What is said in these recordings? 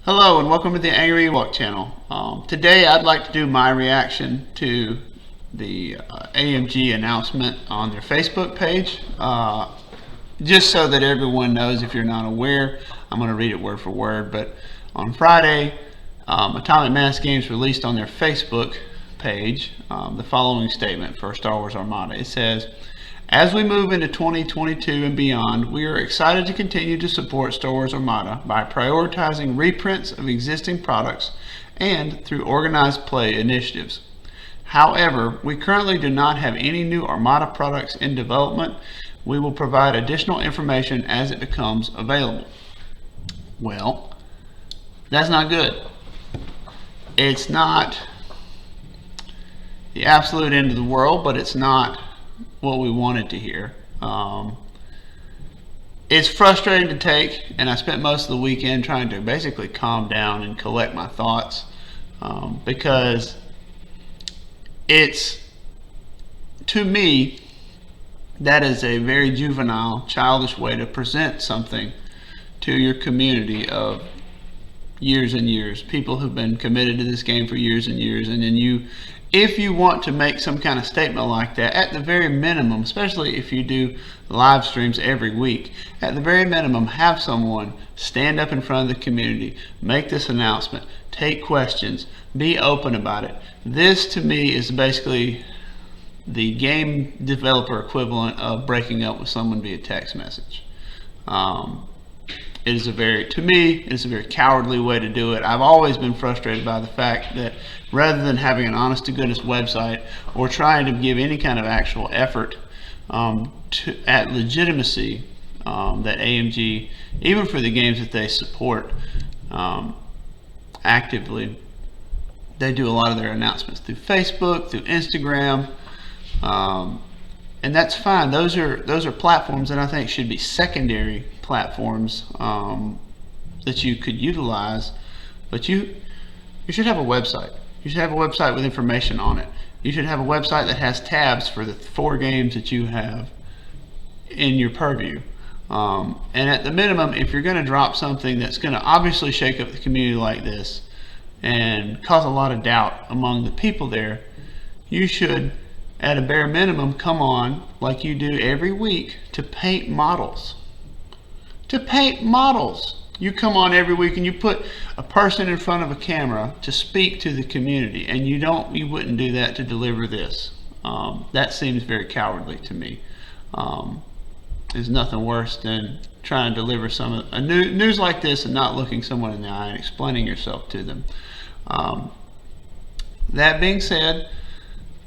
Hello and welcome to the Angry Ewok channel. Today I'd like to do my reaction to the AMG announcement on their Facebook page. Just so that everyone knows, if you're not aware, I'm going to read it word for word. But on Friday, Atomic Mass Games released on their Facebook page the following statement for Star Wars Armada. It says, "As we move into 2022 and beyond, we are excited to continue to support Star Wars Armada by prioritizing reprints of existing products and through organized play initiatives. However, we currently do not have any new Armada products in development. We will provide additional information as it becomes available." Well, that's not good. It's not the absolute end of the world, but it's not what we wanted to hear. It's frustrating to take, and I spent most of the weekend trying to basically calm down and collect my thoughts, because it's, to me, that is a very juvenile, childish way to present something to your community of years and years, people who've been committed to this game for years and years. And then if you want to make some kind of statement like that, at the very minimum, especially if you do live streams every week, at the very minimum, have someone stand up in front of the community, make this announcement, take questions, be open about it. This, to me, is basically the game developer equivalent of breaking up with someone via text message. It is to me, it is a very cowardly way to do it. I've always been frustrated by the fact that rather than having an honest to goodness website or trying to give any kind of actual effort at legitimacy, that AMG, even for the games that they support actively, they do a lot of their announcements through Facebook, through Instagram, and that's fine. Those are platforms that I think should be secondary platforms that you could utilize, but you should have a website. You should have a website with information on it. You should have a website that has tabs for the 4 games that you have in your purview. And at the minimum, if you're going to drop something that's going to obviously shake up the community like this and cause a lot of doubt among the people there, you should, at a bare minimum, come on like you do every week to paint models. You come on every week and you put a person in front of a camera to speak to the community, and you wouldn't do that to deliver this. That seems very cowardly to me. There's nothing worse than trying to deliver news like this and not looking someone in the eye and explaining yourself to them. That being said,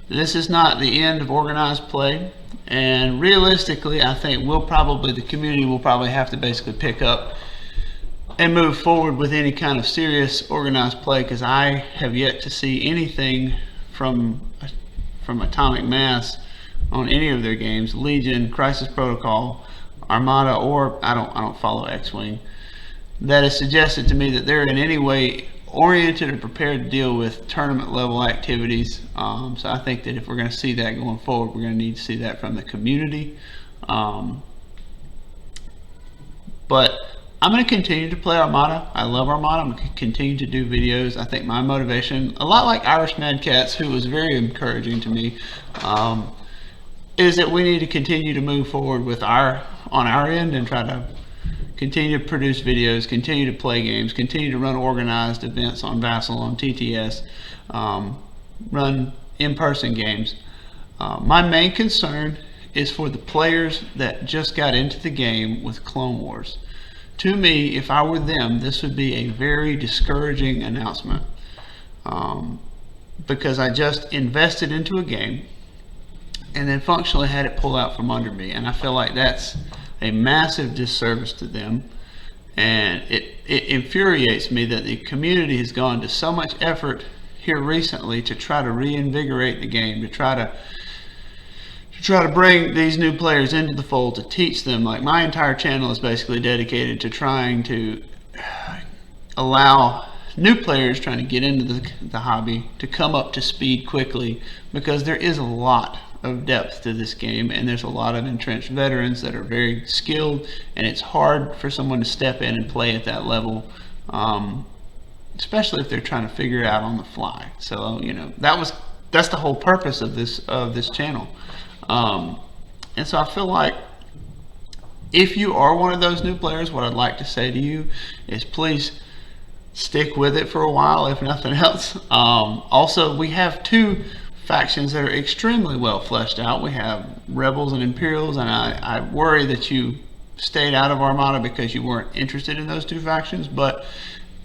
this is not the end of organized play, and realistically, I think the community will probably have to basically pick up and move forward with any kind of serious organized play, because I have yet to see anything from Atomic Mass on any of their games, Legion, Crisis Protocol, Armada, or I don't follow X-Wing, that has suggested to me that they're in any way oriented or prepared to deal with tournament level activities. So I think that if we're going to see that going forward, we're going to need to see that from the community. But I'm going to continue to play Armada. I love Armada. I'm going to continue to do videos. I think my motivation, a lot like Irish Mad Cats, who was very encouraging to me, is that we need to continue to move forward on our end and try to continue to produce videos, continue to play games, continue to run organized events on Vassal, on TTS, run in-person games. My main concern is for the players that just got into the game with Clone Wars. To me, if I were them, this would be a very discouraging announcement, because I just invested into a game and then functionally had it pull out from under me, and I feel like that's a massive disservice to them. And it infuriates me that the community has gone to so much effort here recently to try to reinvigorate the game, to try to bring these new players into the fold, to teach them. Like, my entire channel is basically dedicated to trying to allow new players trying to get into the hobby to come up to speed quickly, because there is a lot of depth to this game, and there's a lot of entrenched veterans that are very skilled, and it's hard for someone to step in and play at that level especially if they're trying to figure it out on the fly. So that's the whole purpose of this channel. And so I feel like if you are one of those new players, what I'd like to say to you is please stick with it for a while, if nothing else. Also, we have two factions that are extremely well fleshed out. We have Rebels and Imperials, and I worry that you stayed out of Armada because you weren't interested in those two factions, but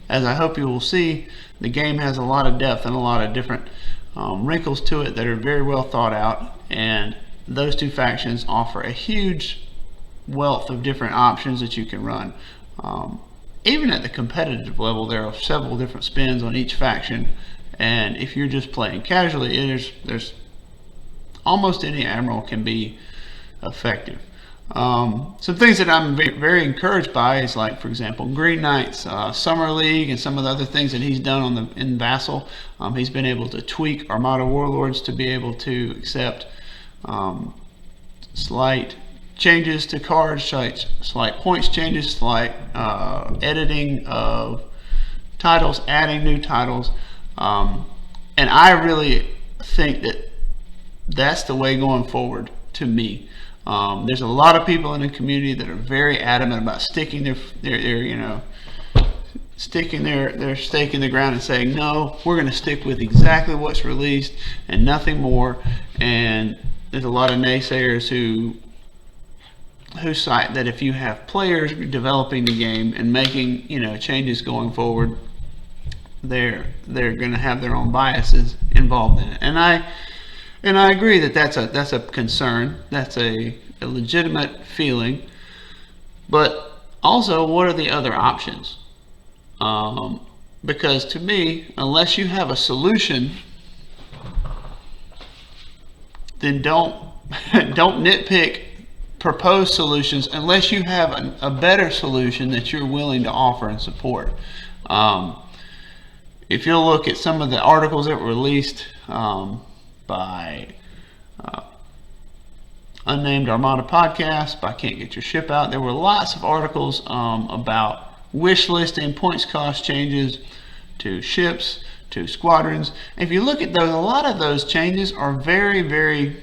as I hope you will see, the game has a lot of depth and a lot of different wrinkles to it that are very well thought out, and those two factions offer a huge wealth of different options that you can run. Even at the competitive level, there are several different spins on each faction, and if you're just playing casually, there's almost any admiral can be effective. Some things that I'm very encouraged by is, like, for example, Green Knight's Summer League and some of the other things that he's done in Vassal. He's been able to tweak Armada Warlords to be able to accept slight changes to cards, slight points changes, slight editing of titles, adding new titles, and I really think that that's the way going forward to me. There's a lot of people in the community that are very adamant about sticking their stake in the ground and saying, no, we're going to stick with exactly what's released and nothing more. And there's a lot of naysayers who cite that if you have players developing the game and making changes going forward, they're going to have their own biases involved in it. And I agree that that's a concern. That's a legitimate feeling. But also, what are the other options? Because to me, unless you have a solution, then don't nitpick proposed solutions unless you have a better solution that you're willing to offer and support. If you'll look at some of the articles that were released by Unnamed Armada Podcast, by Can't Get Your Ship Out, there were lots of articles about wish listing, points cost changes to ships, to squadrons. If you look at those, a lot of those changes are very, very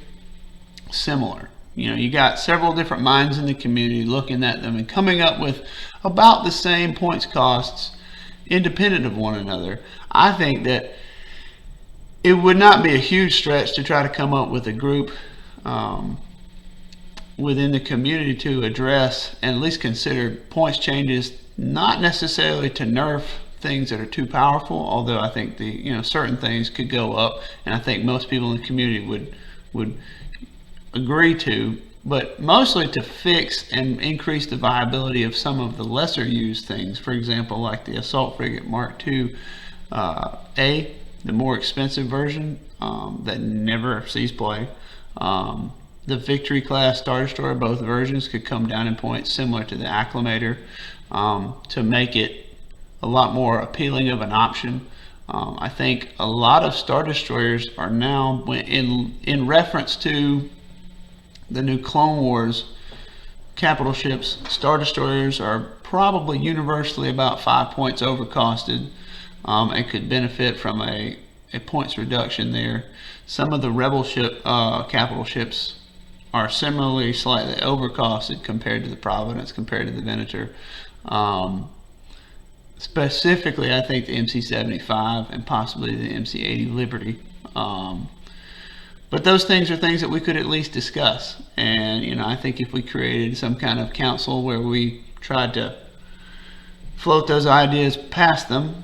similar. You got several different minds in the community looking at them and coming up with about the same points costs independent of one another. I think that it would not be a huge stretch to try to come up with a group within the community to address and at least consider points changes, not necessarily to nerf things that are too powerful, although I think certain things could go up, and I think most people in the community would agree to, but mostly to fix and increase the viability of some of the lesser used things. For example, like the Assault Frigate Mark II A, the more expensive version that never sees play. The Victory class Star Destroyer, both versions could come down in points similar to the Acclamator, to make it a lot more appealing of an option. I think a lot of Star Destroyers are now, in reference to the new Clone Wars capital ships, Star Destroyers are probably universally about 5 points overcosted, and could benefit from a points reduction there. Some of the Rebel ship capital ships are similarly slightly overcosted compared to the Providence, compared to the Venator. Specifically, I think the MC-75 and possibly the MC-80 Liberty. But those things are things that we could at least discuss. And, I think if we created some kind of council where we tried to float those ideas past them,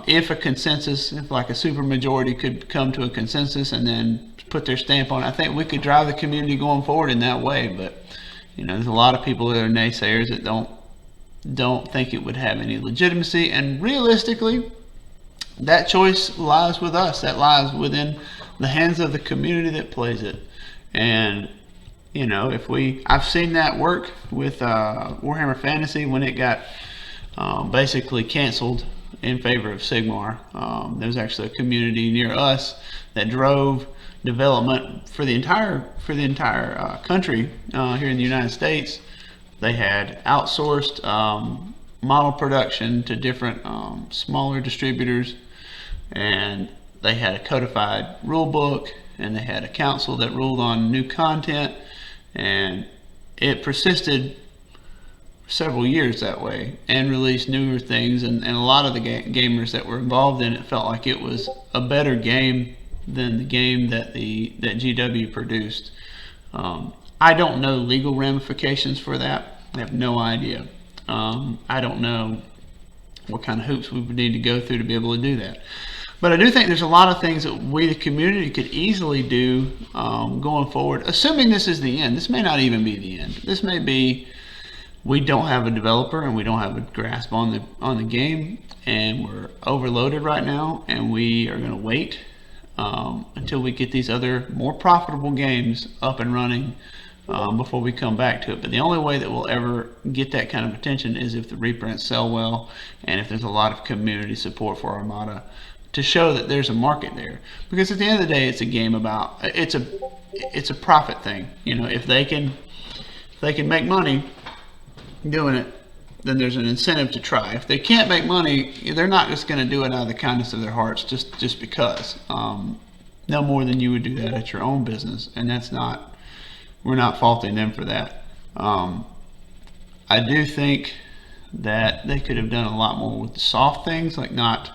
if a consensus, if like a supermajority could come to a consensus and then put their stamp on it, I think we could drive the community going forward in that way. But, there's a lot of people that are naysayers that don't think it would have any legitimacy, and realistically that choice lies with us. That lies within the hands of the community that plays it. And I've seen that work with Warhammer Fantasy when it got basically canceled in favor of Sigmar. There was actually a community near us that drove development for the entire country here in the United States. They had outsourced model production to different smaller distributors, and they had a codified rule book, and they had a council that ruled on new content, and it persisted several years that way and released newer things, and a lot of the gamers that were involved in it felt like it was a better game than the game that GW produced. I don't know legal ramifications for that. I have no idea. I don't know what kind of hoops we would need to go through to be able to do that. But I do think there's a lot of things that we, the community, could easily do going forward, assuming this is the end. This may not even be the end. This may be we don't have a developer and we don't have a grasp on the game, and we're overloaded right now, and we are going to wait until we get these other more profitable games up and running before we come back to it. But the only way that we'll ever get that kind of attention is if the reprints sell well, and if there's a lot of community support for Armada to show that there's a market there. Because at the end of the day, it's a game about it's a profit thing. You know, if they can make money doing it, then there's an incentive to try. If they can't make money, they're not just going to do it out of the kindness of their hearts just because. No more than you would do that at your own business, and we're not faulting them for that. I do think that they could have done a lot more with the soft things, like not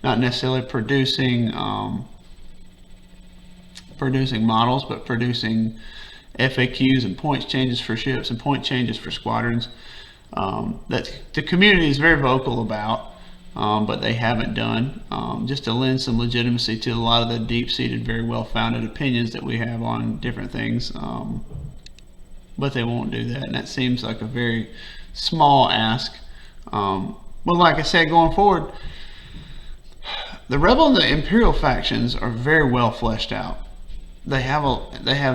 necessarily producing models, but producing FAQs and points changes for ships and point changes for squadrons. That the community is very vocal about, but they haven't done, just to lend some legitimacy to a lot of the deep-seated, very well-founded opinions that we have on different things. But they won't do that, and that seems like a very small ask. But like I said, going forward, the Rebel and the Imperial factions are very well fleshed out. They have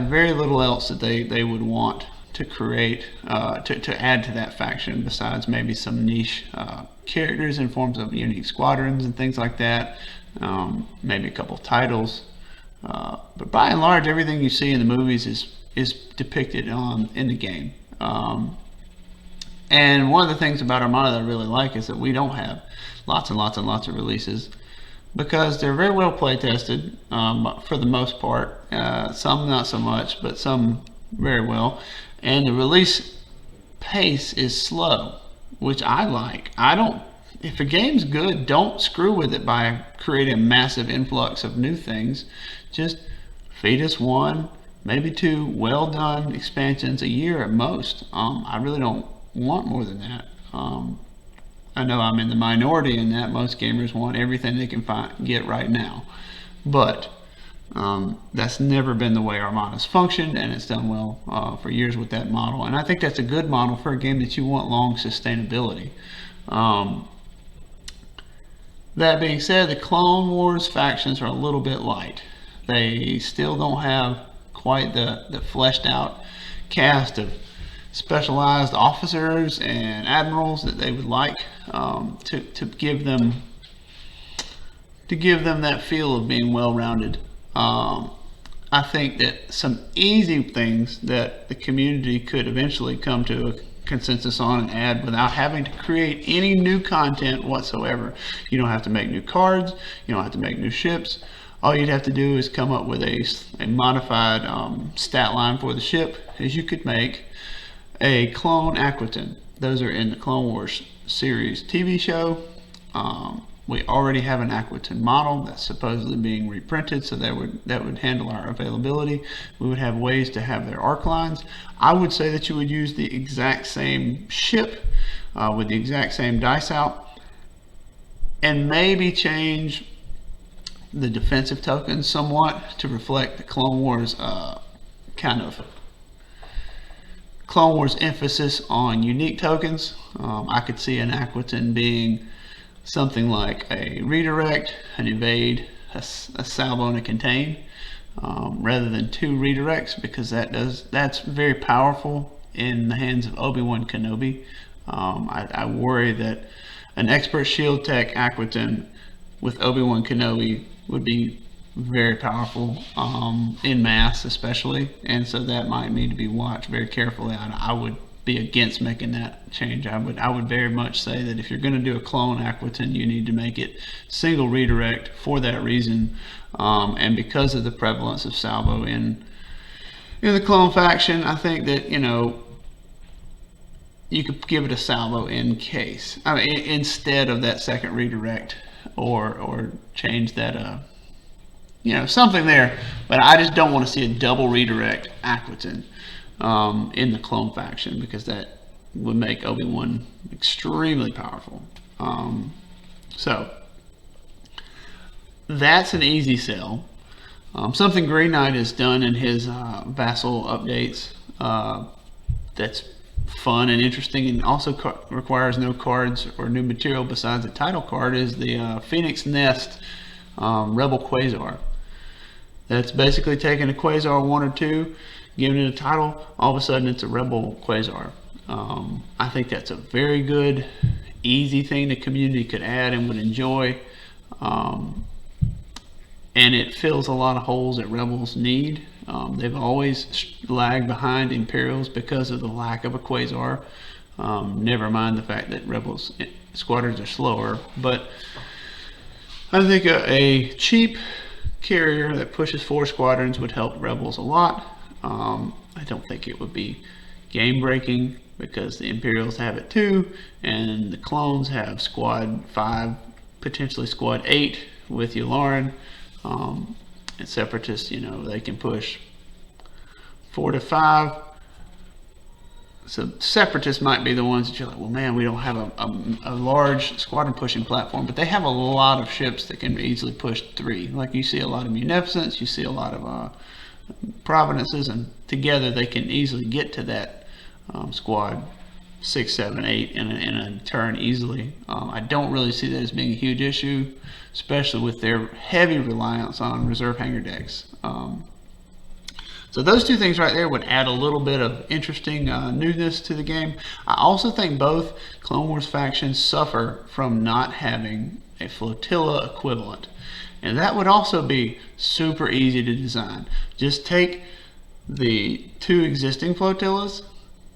very little else that they would want to create to add to that faction, besides maybe some niche characters in forms of unique squadrons and things like that. Maybe a couple of titles, but by and large, everything you see in the movies is depicted in the game. And one of the things about Armada that I really like is that we don't have lots and lots and lots of releases, because they're very well play tested for the most part. Some not so much, but some very well. And the release pace is slow, which I like. If a game's good, don't screw with it by creating a massive influx of new things. Just feed us one, maybe two well done expansions a year at most. I really don't want more than that. I know I'm in the minority in that. Most gamers want everything they can get right now, but that's never been the way Armada's functioned, and it's done well for years with that model. And I think that's a good model for a game that you want long sustainability. That being said, the Clone Wars factions are a little bit light. They still don't have quite the fleshed out cast of specialized officers and admirals that they would like to give them that feel of being well-rounded. I think that some easy things that the community could eventually come to a consensus on and add without having to create any new content whatsoever. You don't have to make new cards, you don't have to make new ships. All you'd have to do is come up with a modified stat line for the ship, as you could make a clone Aquitaine. Those are in the Clone Wars series TV show. We already have an Aquitaine model that's supposedly being reprinted, so that would handle our availability. We would have ways to have their arc lines. I would say that you would use the exact same ship with the exact same dice out, and maybe change the defensive tokens somewhat to reflect the Clone Wars Clone Wars emphasis on unique tokens. I could see an Aquitaine being something like a redirect, an evade, a salvo, and a contain, rather than two redirects, because that's very powerful in the hands of Obi-Wan Kenobi. I worry that an expert shield tech Aquitaine with Obi-Wan Kenobi would be very powerful in mass especially, and so that might need to be watched very carefully. I would be against making that change. I would very much say that if you're going to do a clone Aquitaine, you need to make it single redirect for that reason, and because of the prevalence of salvo in the clone faction. I think that, you know, you could give it a salvo in case, I mean, instead of that second redirect, or change that, you know, something there. But I just don't want to see a double redirect Aquitaine in the clone faction, because that would make Obi-Wan extremely powerful. So that's an easy sell. Something Green Knight has done in his vassal updates that's fun and interesting, and also requires no cards or new material besides the title card, is the Phoenix Nest Rebel Quasar. That's basically taking a Quasar 1 or 2, giving it a title, all of a sudden it's a Rebel Quasar. I think that's a very good, easy thing the community could add and would enjoy. And it fills a lot of holes that Rebels need. They've always lagged behind Imperials because of the lack of a Quasar. Never mind the fact that Rebels squadrons are slower. But I think a cheap carrier that pushes 4 squadrons would help Rebels a lot. I don't think it would be game breaking, because the Imperials have it too, and the clones have squad 5, potentially squad 8 with Yularen. And Separatists, you know, they can push 4 to 5. So Separatists might be the ones that you're like, well, man, we don't have a large squadron pushing platform, but they have a lot of ships that can easily push 3. Like, you see a lot of Munificence, you see a lot of Providences, and together they can easily get to that squad 6, 7, 8 in a turn easily. I don't really see that as being a huge issue, especially with their heavy reliance on reserve hangar decks. So those two things right there would add a little bit of interesting newness to the game. I also think both Clone Wars factions suffer from not having a flotilla equivalent, and that would also be super easy to design. Just take the 2 existing flotillas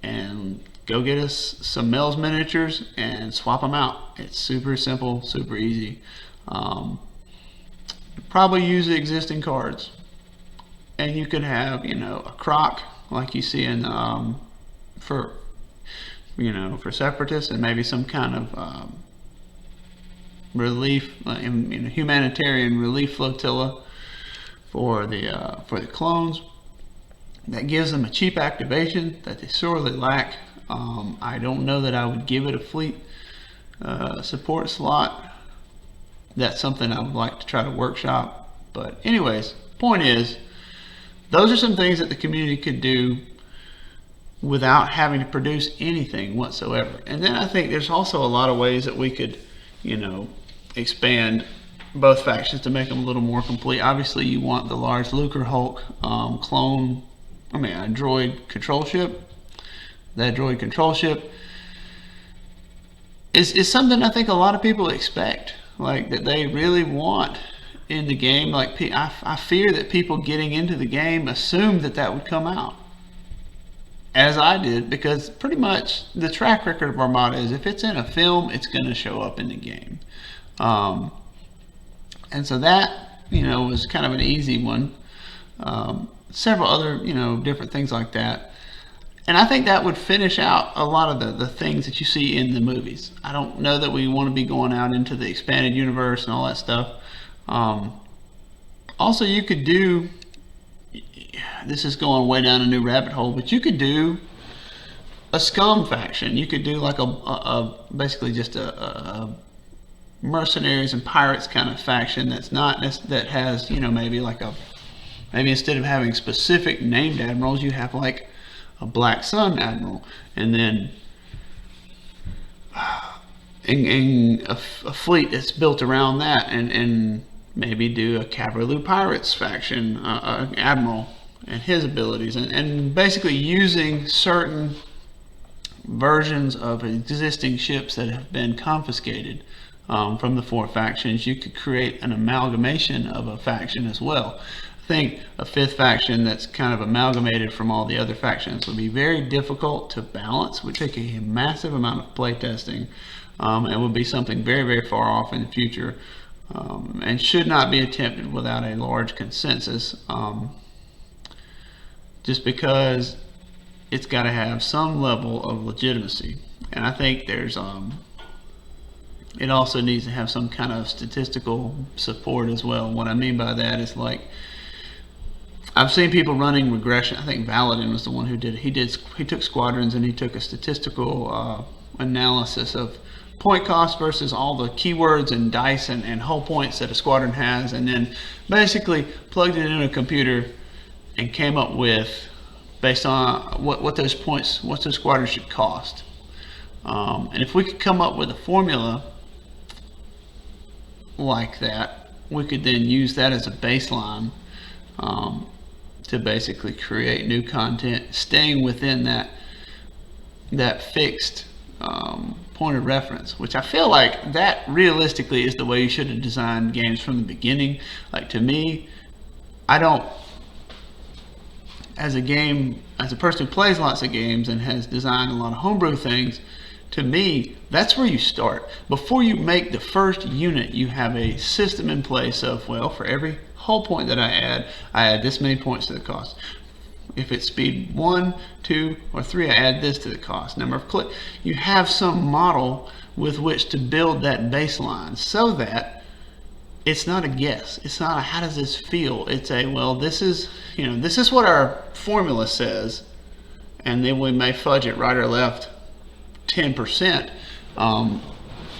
and go get us some Mel's miniatures and swap them out. It's super simple, super easy. Probably use the existing cards, and you could have, you know, a croc like you see in for Separatists, and maybe some kind of relief, humanitarian relief flotilla for the clones. That gives them a cheap activation that they sorely lack. I don't know that I would give it a fleet support slot. That's something I would like to try to workshop. But anyways, point is, those are some things that the community could do without having to produce anything whatsoever. And then I think there's also a lot of ways that we could, you know, expand both factions to make them a little more complete. Obviously, you want the large Lucre Hulk a droid control ship. That droid control ship is something I think a lot of people expect, like, that they really want in the game. Like, I fear that people getting into the game assumed that would come out, as I did, because pretty much the track record of Armada is, if it's in a film, it's going to show up in the game. And so that, you know, was kind of an easy one. Several other, you know, different things like that. And I think that would finish out a lot of the things that you see in the movies. I don't know that we want to be going out into the expanded universe and all that stuff. Also, you could do, this is going way down a new rabbit hole, but you could do a scum faction. You could do like basically just a mercenaries and pirates kind of faction that's not, that has, you know, maybe instead of having specific named admirals, you have like a Black Sun admiral, and then a fleet that's built around that, and maybe do a Cavalry Pirates faction, admiral and his abilities, and basically using certain versions of existing ships that have been confiscated from the 4 factions. You could create an amalgamation of a faction as well. I think a fifth faction that's kind of amalgamated from all the other factions would be very difficult to balance, would take a massive amount of playtesting, and would be something very, very far off in the future, and should not be attempted without a large consensus, just because it's got to have some level of legitimacy. And I think there's it also needs to have some kind of statistical support as well. What I mean by that is, like, I've seen people running regression. I think Valadin was the one who did it. He took squadrons and he took a statistical analysis of point cost versus all the keywords and dice and hull points that a squadron has, and then basically plugged it in a computer and came up with, based on what those points, what those squadrons should cost. And if we could come up with a formula like that, we could then use that as a baseline to basically create new content, staying within that fixed point of reference, which I feel like that realistically is the way you should have designed games from the beginning. Like, to me, I don't, as a person who plays lots of games and has designed a lot of homebrew things, to me, that's where you start. Before you make the first unit, you have a system in place of, well, for every hull point that I add this many points to the cost. If it's speed 1, 2, or 3, I add this to the cost. Number of click. You have some model with which to build that baseline, so that it's not a guess. It's not a how does this feel. It's a, well, this is what our formula says, and then we may fudge it right or left 10%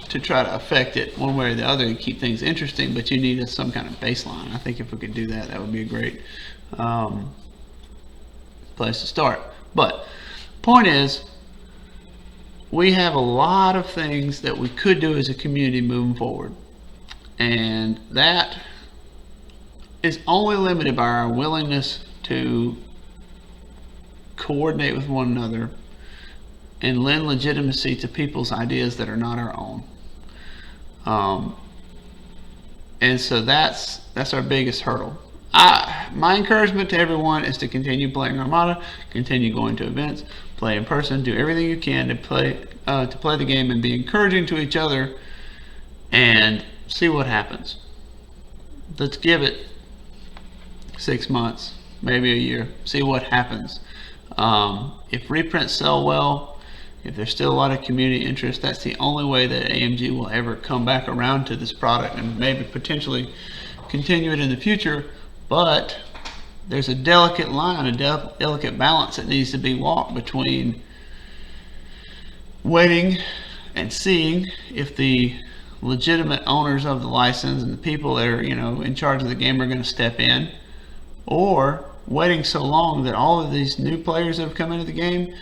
to try to affect it one way or the other and keep things interesting. But you need some kind of baseline. I think if we could do that, that would be a great place to start. But point is, we have a lot of things that we could do as a community moving forward, and that is only limited by our willingness to coordinate with one another and lend legitimacy to people's ideas that are not our own. And so that's our biggest hurdle. My encouragement to everyone is to continue playing Armada, continue going to events, play in person, do everything you can to play the game and be encouraging to each other, and see what happens. Let's give it 6 months, maybe a year, see what happens. If reprints sell well, if there's still a lot of community interest, that's the only way that AMG will ever come back around to this product and maybe potentially continue it in the future. But there's a delicate line, a delicate balance that needs to be walked between waiting and seeing if the legitimate owners of the license and the people that are, in charge of the game are going to step in, or waiting so long that all of these new players that have come into the game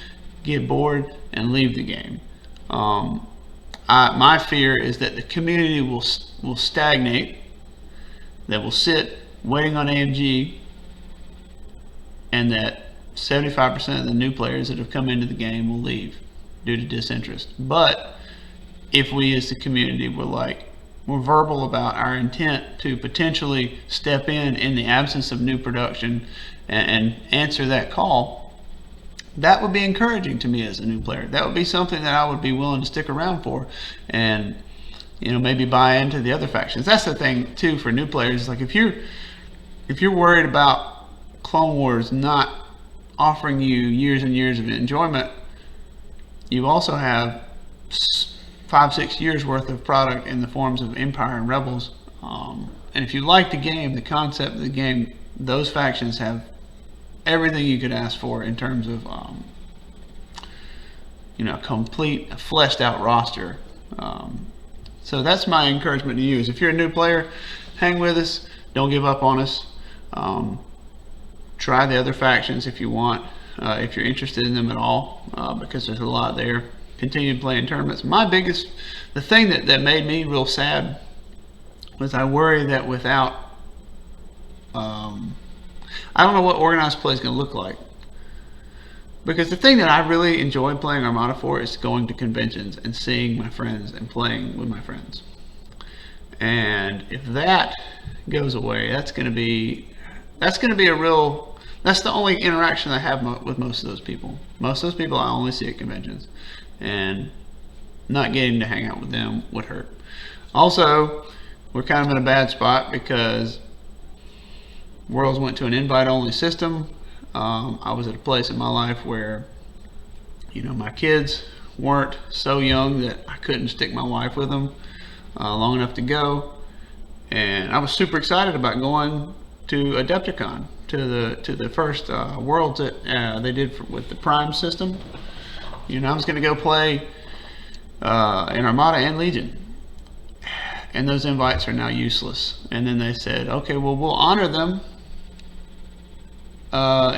get bored and leave the game. My fear is that the community will stagnate, that will sit waiting on AMG, and that 75% of the new players that have come into the game will leave due to disinterest. But if we as the community we're verbal about our intent to potentially step in the absence of new production and answer that call, that would be encouraging to me as a new player. That would be something that I would be willing to stick around for, and maybe buy into the other factions. That's the thing too for new players. Like, if you're worried about Clone Wars not offering you years and years of enjoyment, you also have 5-6 years worth of product in the forms of Empire and Rebels. And if you like the game, the concept of the game, those factions have everything you could ask for in terms of complete fleshed out roster. So that's my encouragement to you, is if you're a new player, hang with us, don't give up on us. Try the other factions if you want, if you're interested in them at all, because there's a lot there. Continue playing tournaments. The thing that made me real sad was I worry that without I don't know what organized play is going to look like. Because the thing that I really enjoy playing Armada for is going to conventions and seeing my friends and playing with my friends. And if that goes away, that's going to be that's going to be a real. That's the only interaction I have with most of those people. Most of those people I only see at conventions, and not getting to hang out with them would hurt. Also, we're kind of in a bad spot because Worlds went to an invite-only system. I was at a place in my life where, my kids weren't so young that I couldn't stick my wife with them long enough to go, and I was super excited about going to Adepticon, to the first Worlds that they did with the Prime system. I was going to go play in Armada and Legion, and those invites are now useless. And then they said, okay, well, we'll honor them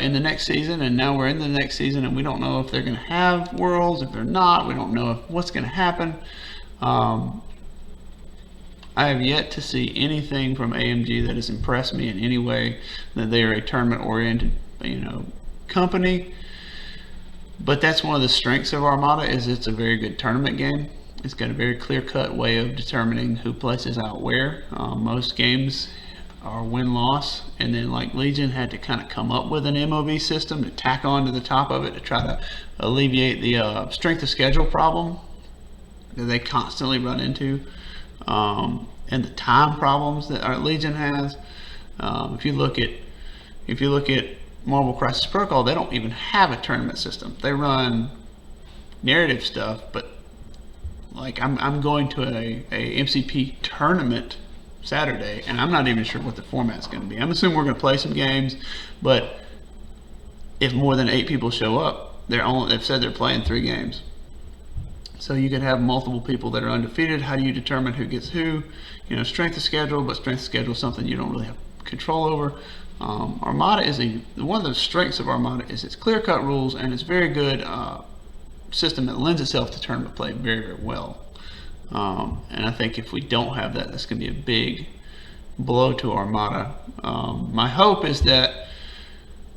in the next season, and now we're in the next season, and we don't know if they're going to have Worlds. If they're not, we don't know what's going to happen. I have yet to see anything from AMG that has impressed me in any way, that they are a tournament-oriented, company. But that's one of the strengths of Armada, is it's a very good tournament game. It's got a very clear-cut way of determining who places out where. Most games are win-loss, and then like Legion had to kind of come up with an MOV system to tack on to the top of it to try to alleviate the strength of schedule problem that they constantly run into, and the time problems that our Legion has. If you look at Marvel Crisis Protocol, they don't even have a tournament system. They run narrative stuff, but like I'm going to a MCP tournament Saturday, and I'm not even sure what the format's going to be. I'm assuming we're going to play some games, but if more than 8 people show up, they've said they're playing 3 games. So you could have multiple people that are undefeated. How do you determine who gets who? Strength of schedule, but strength of schedule is something you don't really have control over. Armada is one of the strengths of Armada is its clear-cut rules, and it's very good system that lends itself to tournament play very, very well. And I think if we don't have that, that's going to be a big blow to Armada. My hope is that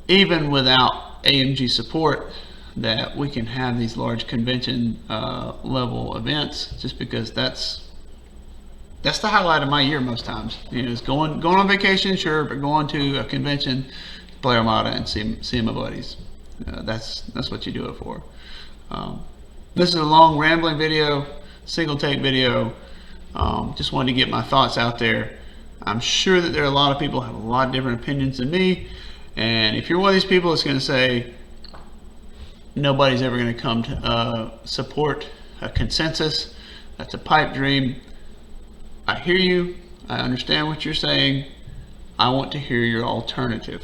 even without AMG support, that we can have these large convention level events, just because that's the highlight of my year most times. It's going on vacation, sure, but going to a convention, play Armada, and see my buddies. That's what you do it for. This is a long rambling video, single take video. Just wanted to get my thoughts out there. I'm sure that there are a lot of people who have a lot of different opinions than me, and if you're one of these people that's going to say nobody's ever going to come to support a consensus, that's a pipe dream. I hear you. I understand what you're saying. I want to hear your alternative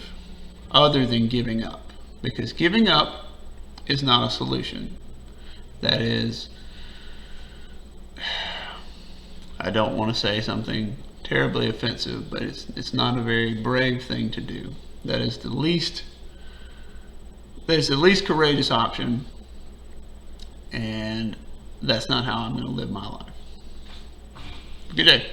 other than giving up, because giving up is not a solution. That is, I don't want to say something terribly offensive, but it's not a very brave thing to do. That is the least courageous option, and that's not how I'm going to live my life. Good day.